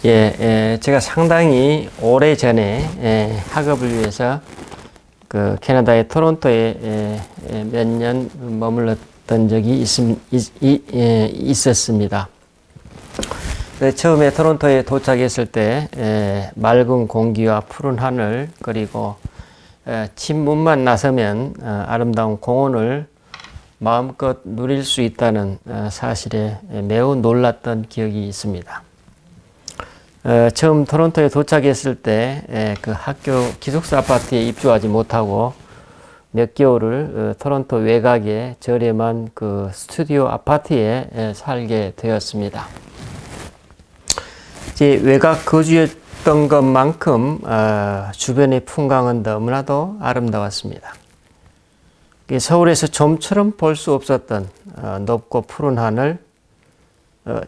제가 상당히 오래 전에 학업을 위해서 그 캐나다의 토론토에 몇 년 머물렀던 적이 있었습니다. 처음에 토론토에 도착했을 때 맑은 공기와 푸른 하늘 그리고 집 문만 나서면 아름다운 공원을 마음껏 누릴 수 있다는 사실에 매우 놀랐던 기억이 있습니다. 처음 토론토에 도착했을 때 그 학교 기숙사 아파트에 입주하지 못하고 몇 개월을 토론토 외곽의 저렴한 그 스튜디오 아파트에 살게 되었습니다. 제 외곽 거주였던 것만큼 주변의 풍광은 너무나도 아름다웠습니다. 서울에서 좀처럼 볼 수 없었던 높고 푸른 하늘,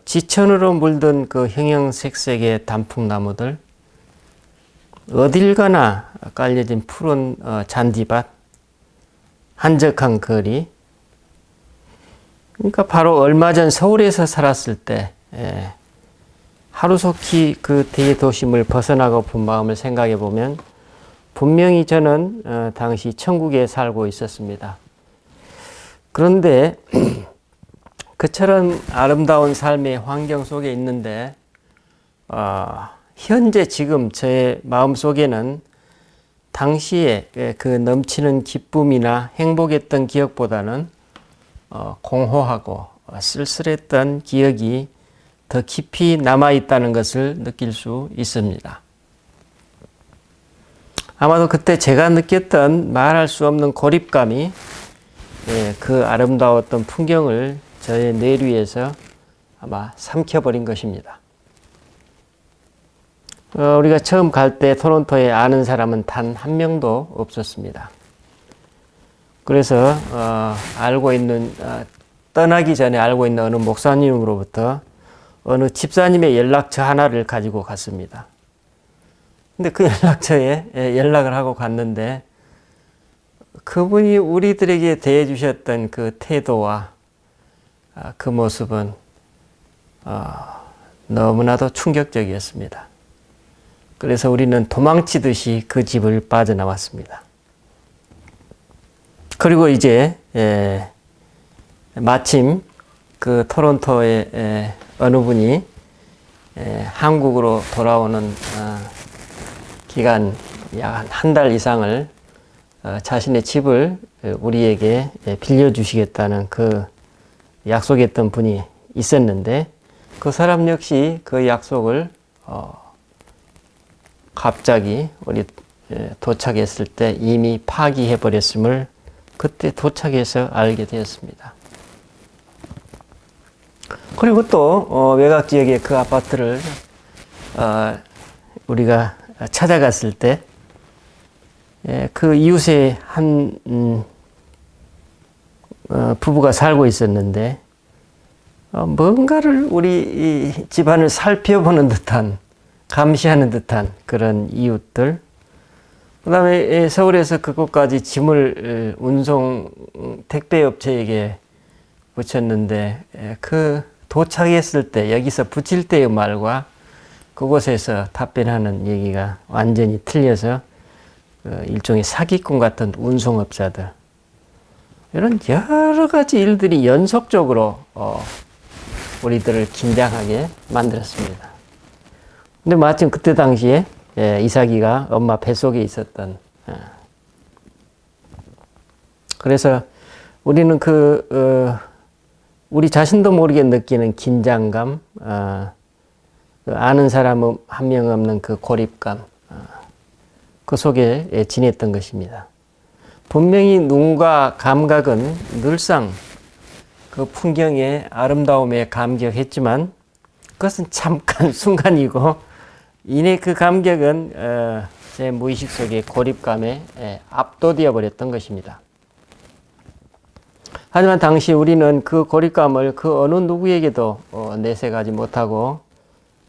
지천으로 물든 그 형형색색의 단풍나무들, 어딜 가나 깔려진 푸른 잔디밭, 한적한 거리. 그러니까 바로 얼마 전 서울에서 살았을 때 하루속히 그 대도심을 벗어나고 본 마음을 생각해 보면 분명히 저는 당시 천국에 살고 있었습니다. 그런데 그처럼 아름다운 삶의 환경 속에 있는데 현재 지금 저의 마음속에는 당시에 그 넘치는 기쁨이나 행복했던 기억보다는 공허하고 쓸쓸했던 기억이 더 깊이 남아있다는 것을 느낄 수 있습니다. 아마도 그때 제가 느꼈던 말할 수 없는 고립감이 그 아름다웠던 풍경을 저의 뇌리에서 아마 삼켜버린 것입니다. 우리가 처음 갈 때 토론토에 아는 사람은 단 한 명도 없었습니다. 그래서 떠나기 전에 알고 있는 어느 목사님으로부터 어느 집사님의 연락처 하나를 가지고 갔습니다. 근데 그 연락처에 연락을 하고 갔는데 그분이 우리들에게 대해 주셨던 그 태도와 그 모습은 너무나도 충격적이었습니다. 그래서 우리는 도망치듯이 그 집을 빠져나왔습니다. 그리고 이제 마침 그 토론토의 어느 분이 한국으로 돌아오는 기간 약 한 달 이상을 자신의 집을 우리에게 빌려주시겠다는 그 약속했던 분이 있었는데 그 사람 역시 그 약속을 갑자기 우리 도착했을 때 이미 파기해 버렸음을 그때 도착해서 알게 되었습니다. 그리고 또 외곽 지역의 그 아파트를 우리가 찾아갔을 때 그 이웃에 한 부부가 살고 있었는데 뭔가를 우리 집안을 살펴보는 듯한 감시하는 듯한 그런 이웃들, 그 다음에 서울에서 그곳까지 짐을 운송 택배업체에게 붙였는데 그 도착했을 때 여기서 붙일 때의 말과 그곳에서 답변하는 얘기가 완전히 틀려서 일종의 사기꾼 같은 운송업자들, 이런 여러 가지 일들이 연속적으로 우리들을 긴장하게 만들었습니다. 근데 마침 그때 당시에 이삭이가 엄마 뱃속에 있었던, 그래서 우리는 우리 자신도 모르게 느끼는 긴장감, 아는 사람 한 명 없는 그 고립감, 그 속에 지냈던 것입니다. 분명히 눈과 감각은 늘상 그 풍경의 아름다움에 감격했지만 그것은 잠깐 순간이고 이내 그 감격은 제 무의식 속의 고립감에 압도되어 버렸던 것입니다. 하지만 당시 우리는 그 고립감을 그 어느 누구에게도 내색하지 못하고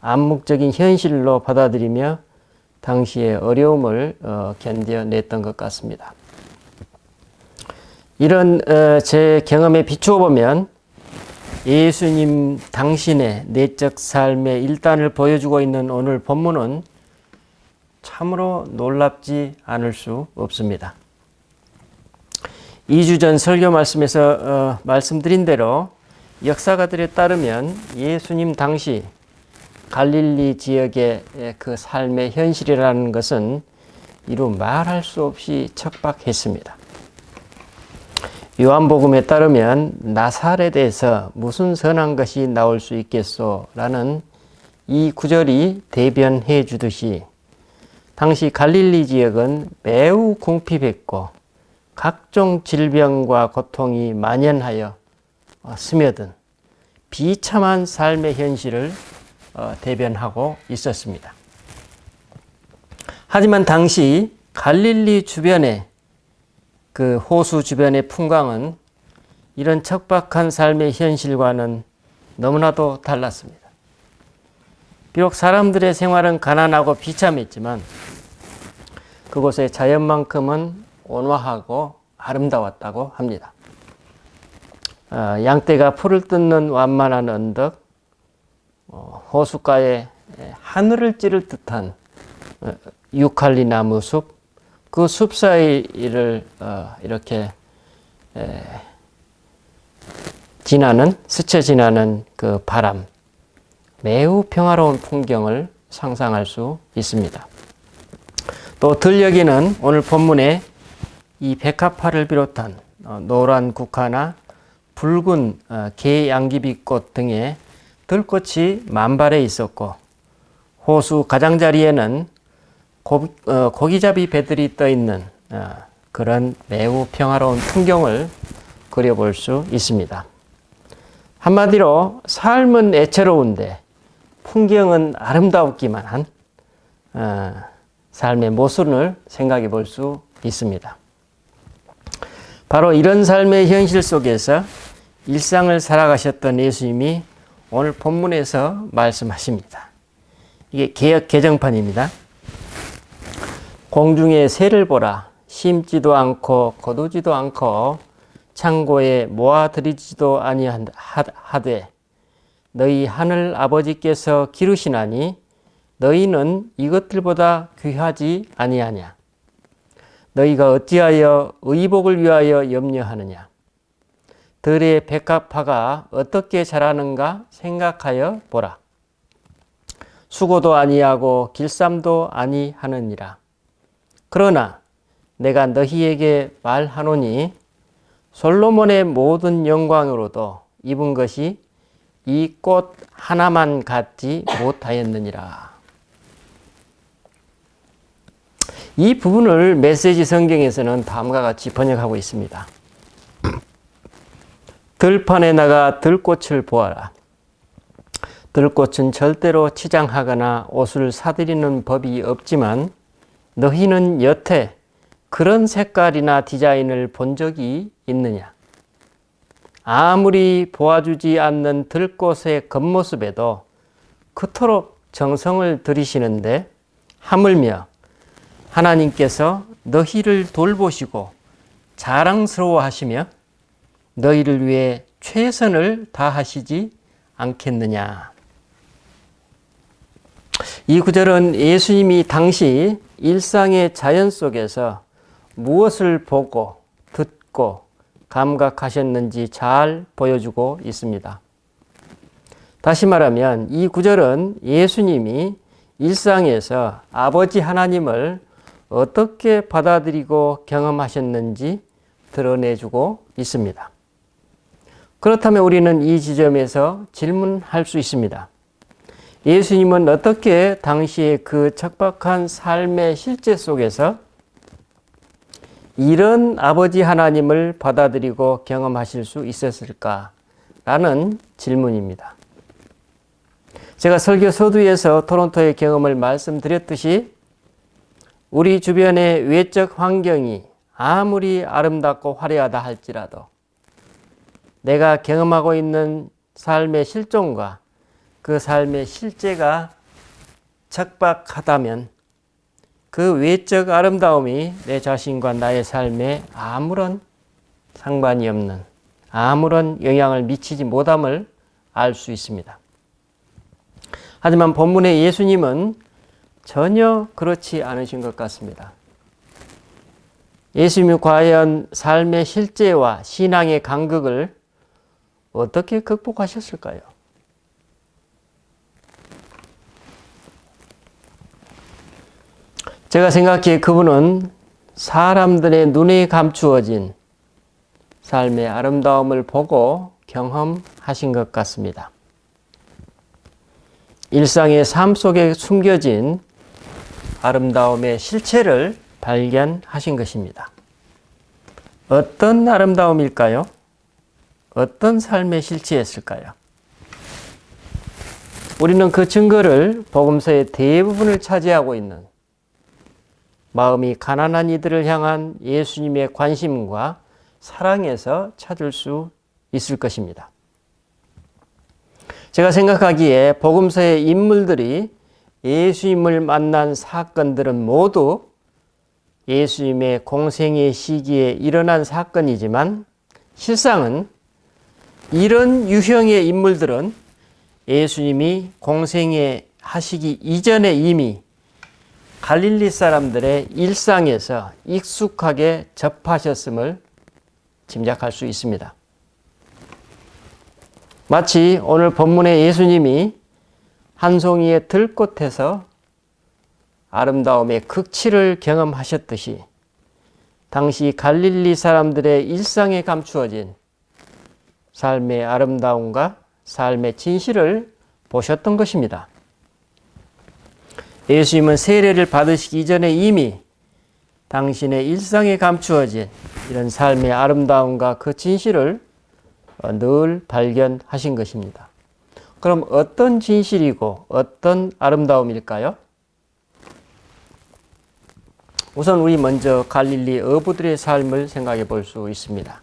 암묵적인 현실로 받아들이며 당시의 어려움을 견뎌냈던 것 같습니다. 이런 제 경험에 비추어 보면 예수님 당신의 내적 삶의 일단을 보여주고 있는 오늘 본문은 참으로 놀랍지 않을 수 없습니다. 2주 전 설교 말씀에서 말씀드린 대로 역사가들에 따르면 예수님 당시 갈릴리 지역의 그 삶의 현실이라는 것은 이루 말할 수 없이 척박했습니다. 요한복음에 따르면 나사렛에서 무슨 선한 것이 나올 수 있겠소? 라는 이 구절이 대변해 주듯이 당시 갈릴리 지역은 매우 궁핍했고 각종 질병과 고통이 만연하여 스며든 비참한 삶의 현실을 대변하고 있었습니다. 하지만 당시 갈릴리 주변의 그 호수 주변의 풍광은 이런 척박한 삶의 현실과는 너무나도 달랐습니다. 비록 사람들의 생활은 가난하고 비참했지만 그곳의 자연만큼은 온화하고 아름다웠다고 합니다. 양떼가 풀을 뜯는 완만한 언덕, 호숫가에 하늘을 찌를 듯한 유칼리 나무 숲, 그 숲 사이를 이렇게 스쳐 지나는 그 바람, 매우 평화로운 풍경을 상상할 수 있습니다. 또 들녘에는 오늘 본문에 이 백합화를 비롯한 노란 국화나 붉은 개 양귀비꽃 등의 들꽃이 만발해 있었고 호수 가장자리에는 고기잡이 배들이 떠 있는 그런 매우 평화로운 풍경을 그려볼 수 있습니다. 한마디로 삶은 애처로운데 풍경은 아름다웠기만 한 삶의 모순을 생각해 볼 수 있습니다. 바로 이런 삶의 현실 속에서 일상을 살아가셨던 예수님이 오늘 본문에서 말씀하십니다. 이게 개역 개정판입니다. 공중의 새를 보라. 심지도 않고 거두지도 않고 창고에 모아들이지도 아니하되 너희 하늘 아버지께서 기르시나니 너희는 이것들보다 귀하지 아니하냐. 너희가 어찌하여 의복을 위하여 염려하느냐. 들의 백합화가 어떻게 자라는가 생각하여 보라. 수고도 아니하고 길쌈도 아니하느니라. 그러나 내가 너희에게 말하노니 솔로몬의 모든 영광으로도 입은 것이 이 꽃 하나만 갖지 못하였느니라. 이 부분을 메시지 성경에서는 다음과 같이 번역하고 있습니다. 들판에 나가 들꽃을 보아라. 들꽃은 절대로 치장하거나 옷을 사들이는 법이 없지만 너희는 여태 그런 색깔이나 디자인을 본 적이 있느냐? 아무리 보아주지 않는 들꽃의 겉모습에도 그토록 정성을 들이시는데 하물며 하나님께서 너희를 돌보시고 자랑스러워하시며 너희를 위해 최선을 다하시지 않겠느냐? 이 구절은 예수님이 당시 일상의 자연 속에서 무엇을 보고 듣고 감각하셨는지 잘 보여주고 있습니다. 다시 말하면 이 구절은 예수님이 일상에서 아버지 하나님을 어떻게 받아들이고 경험하셨는지 드러내주고 있습니다. 그렇다면 우리는 이 지점에서 질문할 수 있습니다. 예수님은 어떻게 당시의 그 척박한 삶의 실제 속에서 이런 아버지 하나님을 받아들이고 경험하실 수 있었을까라는 질문입니다. 제가 설교 서두에서 토론토의 경험을 말씀드렸듯이 우리 주변의 외적 환경이 아무리 아름답고 화려하다 할지라도 내가 경험하고 있는 삶의 실존과 그 삶의 실제가 척박하다면 그 외적 아름다움이 내 자신과 나의 삶에 아무런 상관이 없는, 아무런 영향을 미치지 못함을 알 수 있습니다. 하지만 본문의 예수님은 전혀 그렇지 않으신 것 같습니다. 예수님이 과연 삶의 실제와 신앙의 간극을 어떻게 극복하셨을까요? 제가 생각해 그분은 사람들의 눈에 감추어진 삶의 아름다움을 보고 경험하신 것 같습니다. 일상의 삶 속에 숨겨진 아름다움의 실체를 발견하신 것입니다. 어떤 아름다움일까요? 어떤 삶의 실체였을까요? 우리는 그 증거를 복음서의 대부분을 차지하고 있는 마음이 가난한 이들을 향한 예수님의 관심과 사랑에서 찾을 수 있을 것입니다. 제가 생각하기에 복음서의 인물들이 예수님을 만난 사건들은 모두 예수님의 공생의 시기에 일어난 사건이지만 실상은 이런 유형의 인물들은 예수님이 공생애 하시기 이전에 이미 갈릴리 사람들의 일상에서 익숙하게 접하셨음을 짐작할 수 있습니다. 마치 오늘 본문의 예수님이 한 송이의 들꽃에서 아름다움의 극치를 경험하셨듯이 당시 갈릴리 사람들의 일상에 감추어진 삶의 아름다움과 삶의 진실을 보셨던 것입니다. 예수님은 세례를 받으시기 이전에 이미 당신의 일상에 감추어진 이런 삶의 아름다움과 그 진실을 늘 발견하신 것입니다. 그럼 어떤 진실이고 어떤 아름다움일까요? 우선 우리 먼저 갈릴리 어부들의 삶을 생각해 볼 수 있습니다.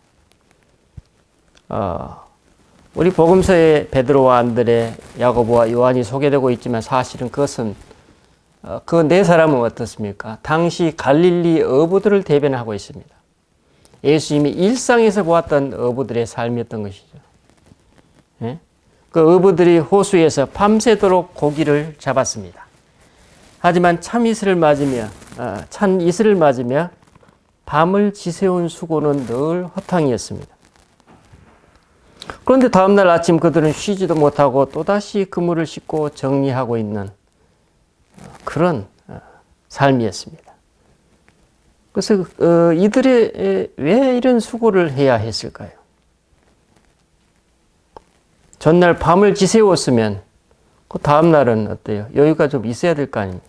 우리 복음서에 베드로와 안드레, 야고보와 요한이 소개되고 있지만 사실은 그것은 그 네 사람은 어떻습니까? 당시 갈릴리 어부들을 대변하고 있습니다. 예수님이 일상에서 보았던 어부들의 삶이었던 것이죠. 예? 그 어부들이 호수에서 밤새도록 고기를 잡았습니다. 하지만 찬 이슬을 맞으며 밤을 지새운 수고는 늘 허탕이었습니다. 그런데 다음날 아침 그들은 쉬지도 못하고 또다시 그물을 씻고 정리하고 있는 그런 삶이었습니다. 그래서 이들이 왜 이런 수고를 해야 했을까요? 전날 밤을 지새웠으면 그 다음날은 어때요? 여유가 좀 있어야 될 거 아닙니까?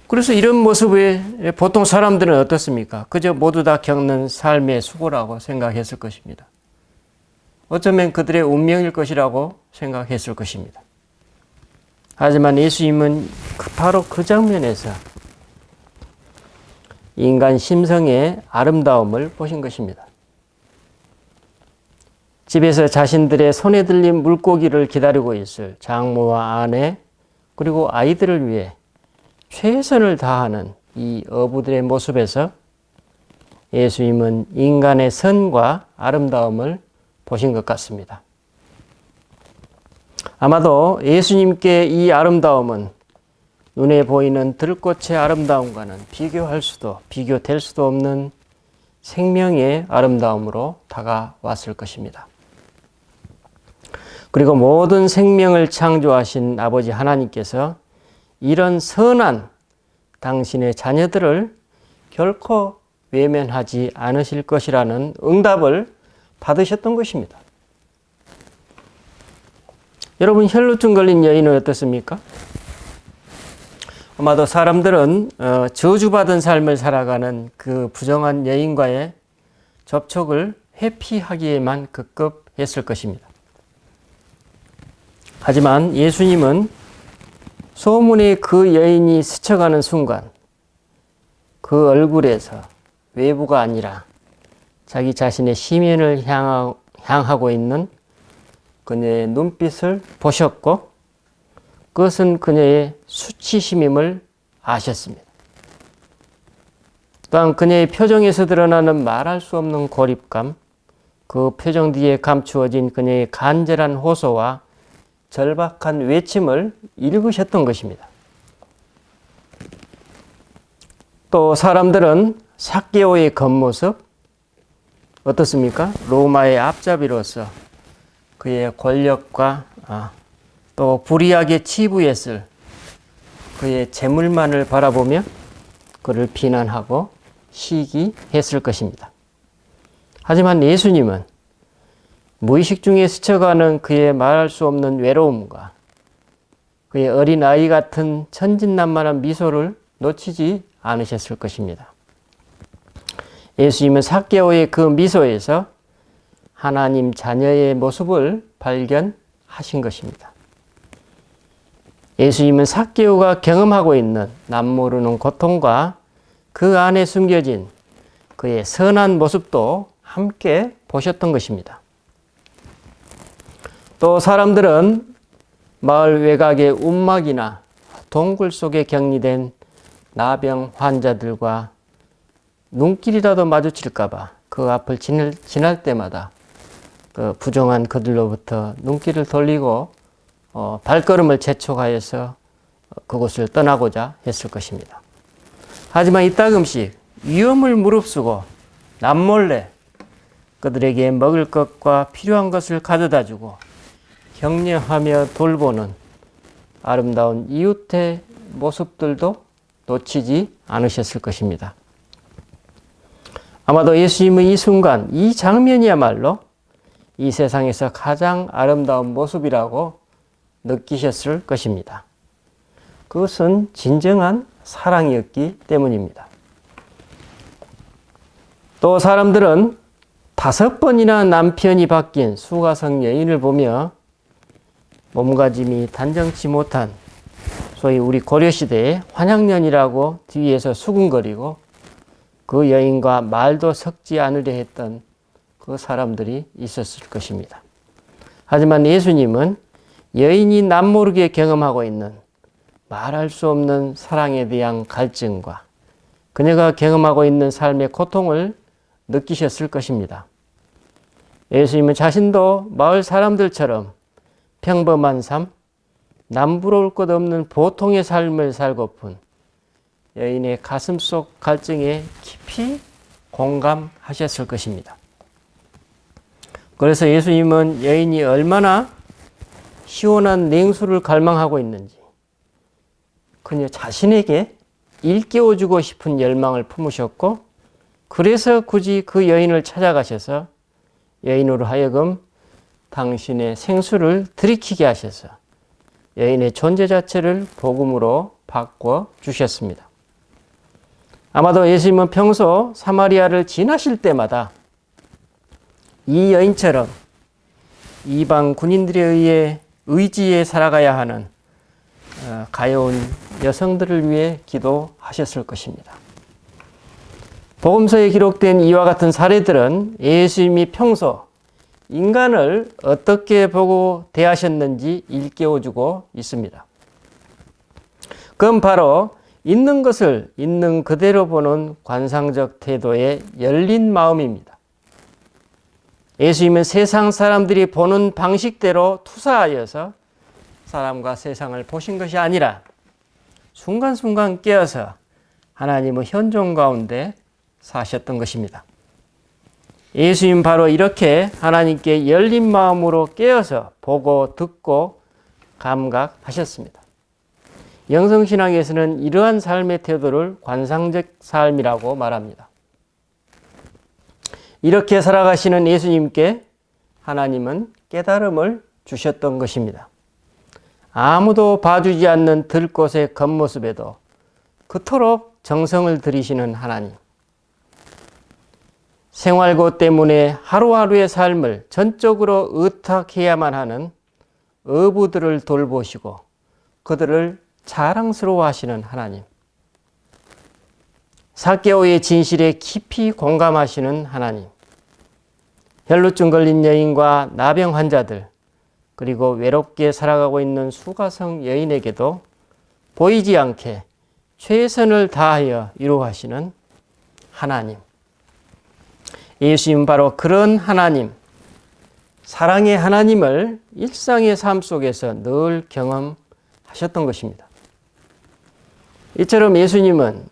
그래서 이런 모습에 보통 사람들은 어떻습니까? 그저 모두 다 겪는 삶의 수고라고 생각했을 것입니다. 어쩌면 그들의 운명일 것이라고 생각했을 것입니다. 하지만 예수님은 바로 그 장면에서 인간 심성의 아름다움을 보신 것입니다. 집에서 자신들의 손에 들린 물고기를 기다리고 있을 장모와 아내 그리고 아이들을 위해 최선을 다하는 이 어부들의 모습에서 예수님은 인간의 선과 아름다움을 보신 것 같습니다. 아마도 예수님께 이 아름다움은 눈에 보이는 들꽃의 아름다움과는 비교될 수도 없는 생명의 아름다움으로 다가왔을 것입니다. 그리고 모든 생명을 창조하신 아버지 하나님께서 이런 선한 당신의 자녀들을 결코 외면하지 않으실 것이라는 응답을 받으셨던 것입니다. 여러분, 혈루증 걸린 여인은 어떻습니까? 아마도 사람들은 저주받은 삶을 살아가는 그 부정한 여인과의 접촉을 회피하기에만 급급했을 것입니다. 하지만 예수님은 소문의 그 여인이 스쳐가는 순간 그 얼굴에서 외부가 아니라 자기 자신의 시면을 향하고 있는 그녀의 눈빛을 보셨고 그것은 그녀의 수치심임을 아셨습니다. 또한 그녀의 표정에서 드러나는 말할 수 없는 고립감, 그 표정 뒤에 감추어진 그녀의 간절한 호소와 절박한 외침을 읽으셨던 것입니다. 또 사람들은 삭개오의 겉모습 어떻습니까? 로마의 앞잡이로서 그의 권력과 또 불의하게 치부했을 그의 재물만을 바라보며 그를 비난하고 시기했을 것입니다. 하지만 예수님은 무의식 중에 스쳐가는 그의 말할 수 없는 외로움과 그의 어린아이 같은 천진난만한 미소를 놓치지 않으셨을 것입니다. 예수님은 삭개오의 그 미소에서 하나님 자녀의 모습을 발견하신 것입니다. 예수님은 삭개오가 경험하고 있는 남모르는 고통과 그 안에 숨겨진 그의 선한 모습도 함께 보셨던 것입니다. 또 사람들은 마을 외곽의 움막이나 동굴 속에 격리된 나병 환자들과 눈길이라도 마주칠까봐 그 앞을 지날 때마다 그 부정한 그들로부터 눈길을 돌리고 발걸음을 재촉하여서 그곳을 떠나고자 했을 것입니다. 하지만 이따금씩 위험을 무릅쓰고 남몰래 그들에게 먹을 것과 필요한 것을 가져다 주고 격려하며 돌보는 아름다운 이웃의 모습들도 놓치지 않으셨을 것입니다. 아마도 예수님은 이 순간, 이 장면이야말로 이 세상에서 가장 아름다운 모습이라고 느끼셨을 것입니다. 그것은 진정한 사랑이었기 때문입니다. 또 사람들은 5번이나 남편이 바뀐 수가성 여인을 보며 몸가짐이 단정치 못한 소위 우리 고려시대의 환양년이라고 뒤에서 수군거리고 그 여인과 말도 섞지 않으려 했던 그 사람들이 있었을 것입니다. 하지만 예수님은 여인이 남모르게 경험하고 있는 말할 수 없는 사랑에 대한 갈증과 그녀가 경험하고 있는 삶의 고통을 느끼셨을 것입니다. 예수님은 자신도 마을 사람들처럼 평범한 삶, 남부러울 것 없는 보통의 삶을 살고픈 여인의 가슴 속 갈증에 깊이 공감하셨을 것입니다. 그래서 예수님은 여인이 얼마나 시원한 냉수를 갈망하고 있는지 그녀 자신에게 일깨워주고 싶은 열망을 품으셨고 그래서 굳이 그 여인을 찾아가셔서 여인으로 하여금 당신의 생수를 들이키게 하셔서 여인의 존재 자체를 복음으로 바꿔 주셨습니다. 아마도 예수님은 평소 사마리아를 지나실 때마다 이 여인처럼 이방 군인들에 의해 의지에 살아가야 하는 가여운 여성들을 위해 기도하셨을 것입니다. 복음서에 기록된 이와 같은 사례들은 예수님이 평소 인간을 어떻게 보고 대하셨는지 일깨워주고 있습니다. 그건 바로 있는 것을 있는 그대로 보는 관상적 태도의 열린 마음입니다. 예수님은 세상 사람들이 보는 방식대로 투사하여서 사람과 세상을 보신 것이 아니라 순간순간 깨어서 하나님의 현존 가운데 사셨던 것입니다. 예수님 바로 이렇게 하나님께 열린 마음으로 깨어서 보고 듣고 감각하셨습니다. 영성신앙에서는 이러한 삶의 태도를 관상적 삶이라고 말합니다. 이렇게 살아가시는 예수님께 하나님은 깨달음을 주셨던 것입니다. 아무도 봐주지 않는 들꽃의 겉모습에도 그토록 정성을 들이시는 하나님. 생활고 때문에 하루하루의 삶을 전적으로 의탁해야만 하는 어부들을 돌보시고 그들을 자랑스러워하시는 하나님. 삭개오의 진실에 깊이 공감하시는 하나님. 혈루증 걸린 여인과 나병 환자들, 그리고 외롭게 살아가고 있는 수가성 여인에게도 보이지 않게 최선을 다하여 이루어가시는 하나님. 예수님은 바로 그런 하나님, 사랑의 하나님을 일상의 삶 속에서 늘 경험하셨던 것입니다. 이처럼 예수님은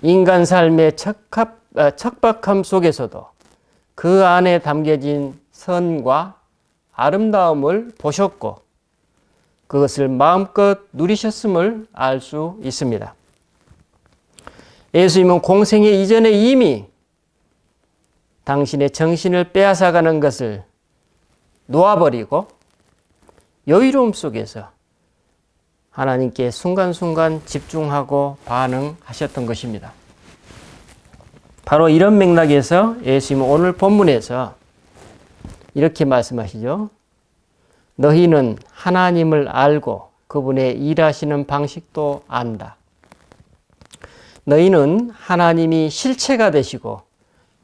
인간 삶의 척박함 속에서도 그 안에 담겨진 선과 아름다움을 보셨고 그것을 마음껏 누리셨음을 알 수 있습니다. 예수님은 공생애 이전에 이미 당신의 정신을 빼앗아가는 것을 놓아버리고 여유로움 속에서 하나님께 순간순간 집중하고 반응하셨던 것입니다. 바로 이런 맥락에서 예수님은 오늘 본문에서 이렇게 말씀하시죠. 너희는 하나님을 알고 그분의 일하시는 방식도 안다. 너희는 하나님이 실체가 되시고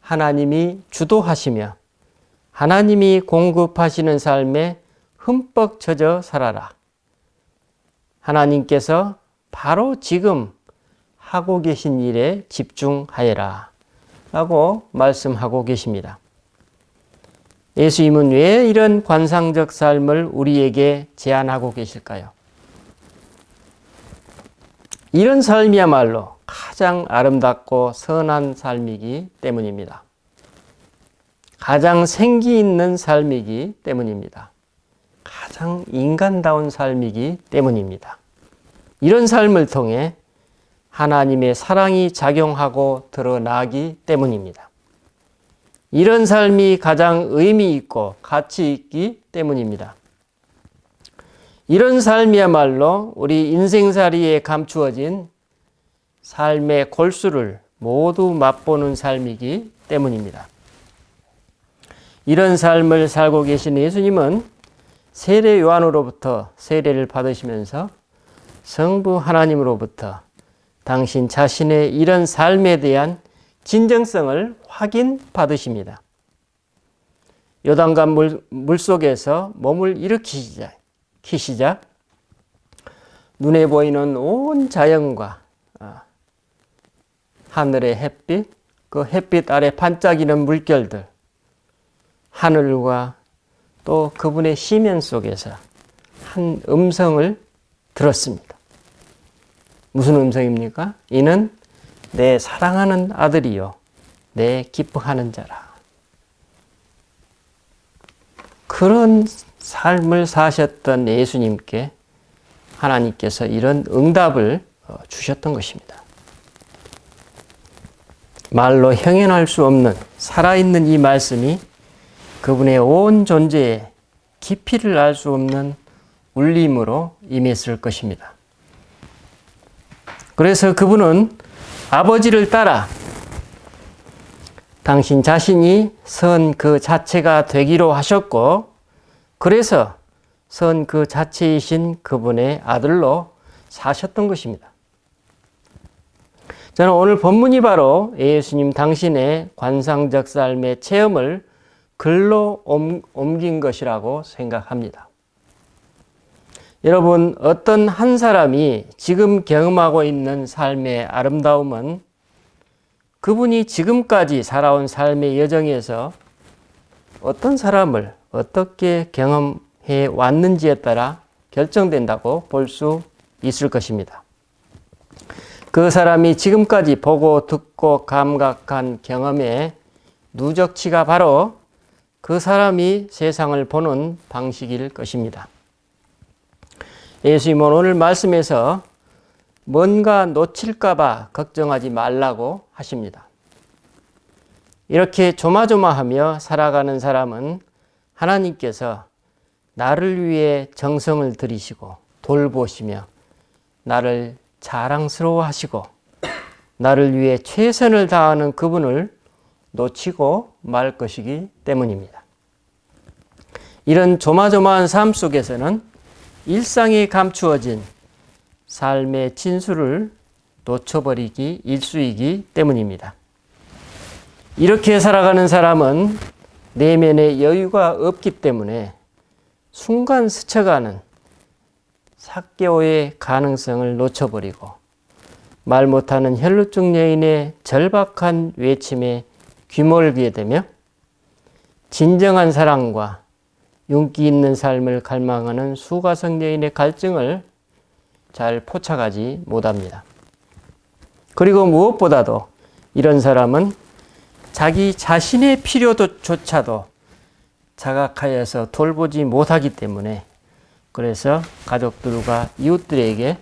하나님이 주도하시며 하나님이 공급하시는 삶에 흠뻑 젖어 살아라. 하나님께서 바로 지금 하고 계신 일에 집중하여라 라고 말씀하고 계십니다. 예수님은 왜 이런 관상적 삶을 우리에게 제안하고 계실까요? 이런 삶이야말로 가장 아름답고 선한 삶이기 때문입니다. 가장 생기 있는 삶이기 때문입니다. 가장 인간다운 삶이기 때문입니다. 이런 삶을 통해 하나님의 사랑이 작용하고 드러나기 때문입니다. 이런 삶이 가장 의미 있고 가치 있기 때문입니다. 이런 삶이야말로 우리 인생살이에 감추어진 삶의 골수를 모두 맛보는 삶이기 때문입니다. 이런 삶을 살고 계신 예수님은 세례 요한으로부터 세례를 받으시면서 성부 하나님으로부터 당신 자신의 이런 삶에 대한 진정성을 확인받으십니다. 요단강 물속에서 몸을 일으키시자 눈에 보이는 온 자연과 하늘의 햇빛, 그 햇빛 아래 반짝이는 물결들, 하늘과 또 그분의 시면 속에서 한 음성을 들었습니다. 무슨 음성입니까? 이는 내 사랑하는 아들이요 내 기뻐하는 자라. 그런 삶을 사셨던 예수님께 하나님께서 이런 응답을 주셨던 것입니다. 말로 형용할 수 없는 살아있는 이 말씀이 그분의 온 존재에 깊이를 알 수 없는 울림으로 임했을 것입니다. 그래서 그분은 아버지를 따라 당신 자신이 선 그 자체가 되기로 하셨고, 그래서 선 그 자체이신 그분의 아들로 사셨던 것입니다. 저는 오늘 본문이 바로 예수님 당신의 관상적 삶의 체험을 글로 옮긴 것이라고 생각합니다. 여러분, 어떤 한 사람이 지금 경험하고 있는 삶의 아름다움은 그분이 지금까지 살아온 삶의 여정에서 어떤 사람을 어떻게 경험해 왔는지에 따라 결정된다고 볼 수 있을 것입니다. 그 사람이 지금까지 보고 듣고 감각한 경험의 누적치가 바로 그 사람이 세상을 보는 방식일 것입니다. 예수님은 오늘 말씀에서 뭔가 놓칠까 봐 걱정하지 말라고 하십니다. 이렇게 조마조마하며 살아가는 사람은 하나님께서 나를 위해 정성을 들이시고 돌보시며 나를 자랑스러워하시고 나를 위해 최선을 다하는 그분을 놓치고 말 것이기 때문입니다. 이런 조마조마한 삶 속에서는 일상에 감추어진 삶의 진수를 놓쳐버리기 일쑤이기 때문입니다. 이렇게 살아가는 사람은 내면에 여유가 없기 때문에 순간 스쳐가는 삭개오의 가능성을 놓쳐버리고 말 못하는 혈루증 여인의 절박한 외침에 귀몰게 되며 진정한 사랑과 윤기 있는 삶을 갈망하는 수가성 여인의 갈증을 잘 포착하지 못합니다. 그리고 무엇보다도 이런 사람은 자기 자신의 필요조차도 자각하여서 돌보지 못하기 때문에 그래서 가족들과 이웃들에게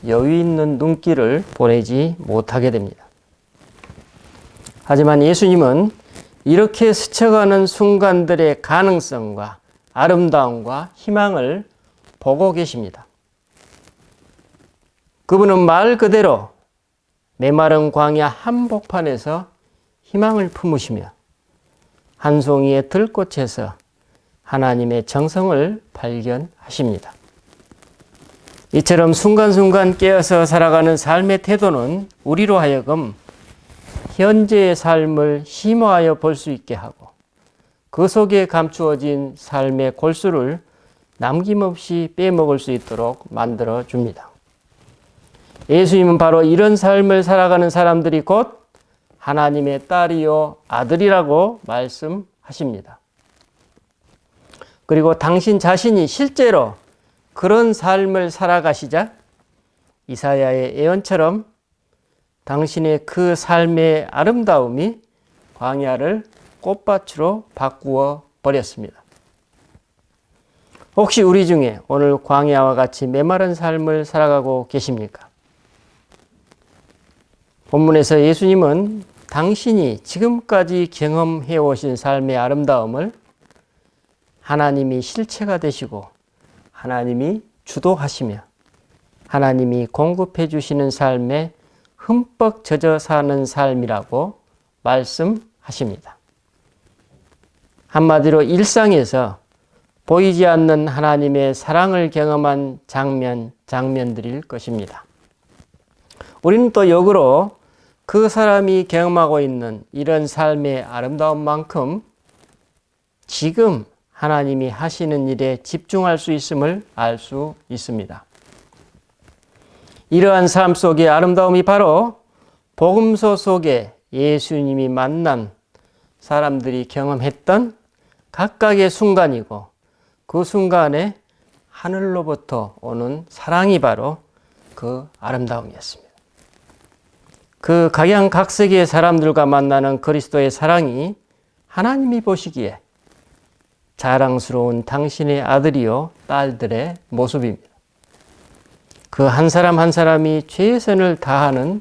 여유 있는 눈길을 보내지 못하게 됩니다. 하지만 예수님은 이렇게 스쳐가는 순간들의 가능성과 아름다움과 희망을 보고 계십니다. 그분은 말 그대로 메마른 광야 한복판에서 희망을 품으시며 한 송이의 들꽃에서 하나님의 정성을 발견하십니다. 이처럼 순간순간 깨어서 살아가는 삶의 태도는 우리로 하여금 현재의 삶을 심화하여 볼 수 있게 하고 그 속에 감추어진 삶의 골수를 남김없이 빼먹을 수 있도록 만들어 줍니다. 예수님은 바로 이런 삶을 살아가는 사람들이 곧 하나님의 딸이요 아들이라고 말씀하십니다. 그리고 당신 자신이 실제로 그런 삶을 살아가시자 이사야의 예언처럼 당신의 그 삶의 아름다움이 광야를 꽃밭으로 바꾸어 버렸습니다. 혹시 우리 중에 오늘 광야와 같이 메마른 삶을 살아가고 계십니까? 본문에서 예수님은 당신이 지금까지 경험해 오신 삶의 아름다움을 하나님이 실체가 되시고 하나님이 주도하시며 하나님이 공급해 주시는 삶에 흠뻑 젖어 사는 삶이라고 말씀하십니다. 한마디로 일상에서 보이지 않는 하나님의 사랑을 경험한 장면들일 것입니다. 우리는 또 역으로 그 사람이 경험하고 있는 이런 삶의 아름다움만큼 지금 하나님이 하시는 일에 집중할 수 있음을 알 수 있습니다. 이러한 삶 속의 아름다움이 바로 복음서 속에 예수님이 만난 사람들이 경험했던 각각의 순간이고 그 순간에 하늘로부터 오는 사랑이 바로 그 아름다움이었습니다. 그 각양각색의 사람들과 만나는 그리스도의 사랑이 하나님이 보시기에 자랑스러운 당신의 아들이요 딸들의 모습입니다. 그 한 사람 한 사람이 최선을 다하는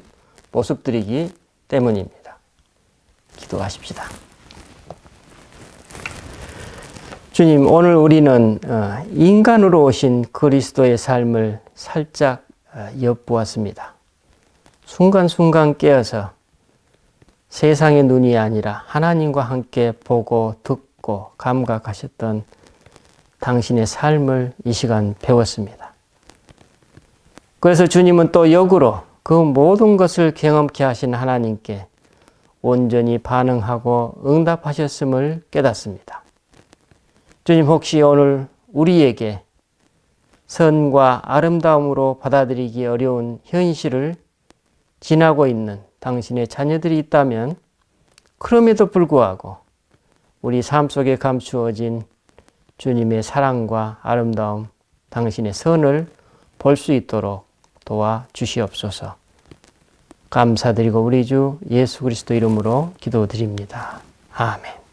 모습들이기 때문입니다. 기도하십시다. 주님, 오늘 우리는 인간으로 오신 그리스도의 삶을 살짝 엿보았습니다. 순간순간 깨어서 세상의 눈이 아니라 하나님과 함께 보고 듣고 감각하셨던 당신의 삶을 이 시간 배웠습니다. 그래서 주님은 또 역으로 그 모든 것을 경험케 하신 하나님께 온전히 반응하고 응답하셨음을 깨닫습니다. 주님, 혹시 오늘 우리에게 선과 아름다움으로 받아들이기 어려운 현실을 지나고 있는 당신의 자녀들이 있다면 그럼에도 불구하고 우리 삶 속에 감추어진 주님의 사랑과 아름다움, 당신의 선을 볼 수 있도록 도와주시옵소서. 감사드리고 우리 주 예수 그리스도 이름으로 기도드립니다. 아멘.